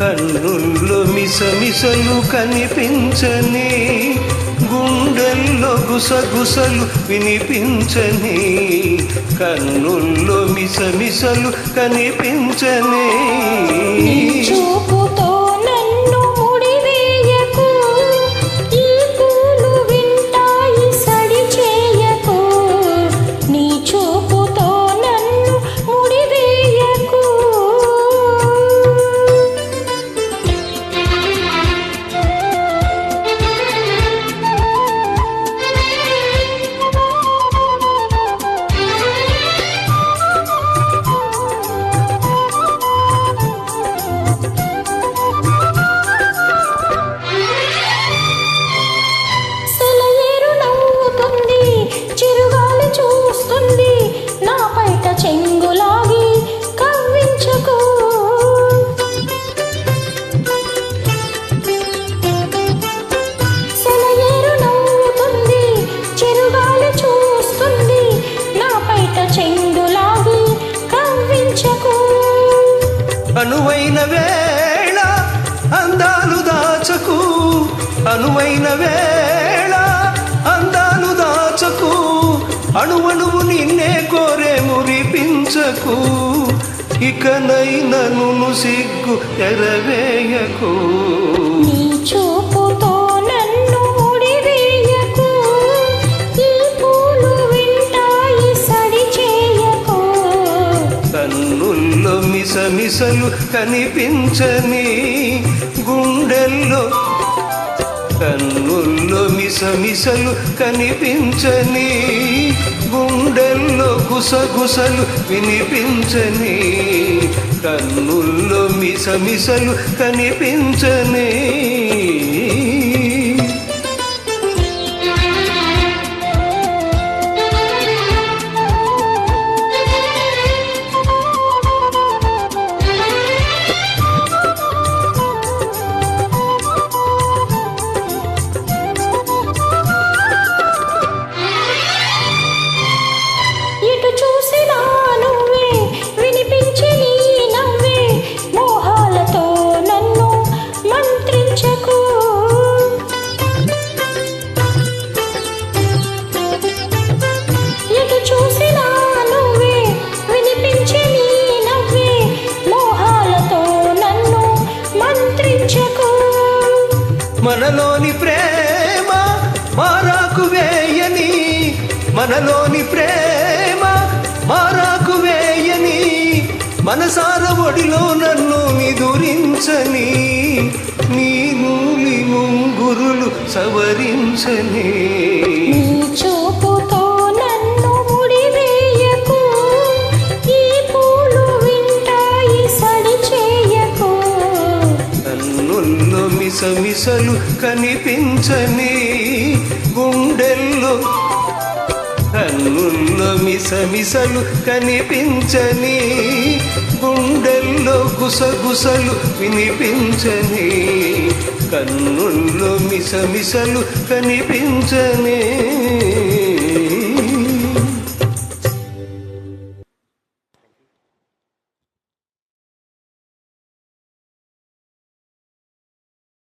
కన్నుల్లో మిసమిసలు కనిపించని, గుండెల్లో గుసగుసలు వినిపించని. కన్నుల్లో మిసమిసలు కనిపించని. చూపుతో నన్ను ముడివేయకు, ఈ పూలు వింటాయి సడి చేయకు. నీ చూపుతో నన్ను ముడివేయకు. చెంగులాగి కవ్వించుకో. సెలయేరు నవ్వుతుంది, చిరుగాలి చూస్తుంది, నా పైట చెంగులాగి కవ్వించుకో. అనువైన వేళ అందాలు దాచకు, అనువైన వేళ అందాలు దాచకు. అణువణువు నిన్నే కోరే మురిపించకు. ఇకనైనను సిగ్గు తెరవేయకు. నీ చూపుతో నన్ను ముడివేయకు, ఈ పూలు వింటాయి సడి చేయకు. కన్నుల్లో మిసమిసలు కనిపించని, గుండెల్లో కన్నుల్లో మిసమిసలు కనిపించని, గుండెల్లో గుసగుసలు వినిపించని. కన్నుల్లో మిసమిసలు కనిపించని. మనలోని ప్రేమ మారాకు వేయని, మనలోని ప్రేమ మారాకు వేయని. మనసార ఒడిలో నన్ను నిదురించని, నీ నూలి ముంగురులు సవరించని. చూపుతో నన్ను ముడివేయకు, ఈ పూలు వింటాయి సడి చేయకు. కన్నుల్లో మిసమిసలు కనిపించని, గుండెల్లో కన్నుల్లో మిసమిసలు కనిపించని, గుండెల్లో గుసగుసలు వినిపించని. కన్నుల్లో మిసమిసలు కనిపించని.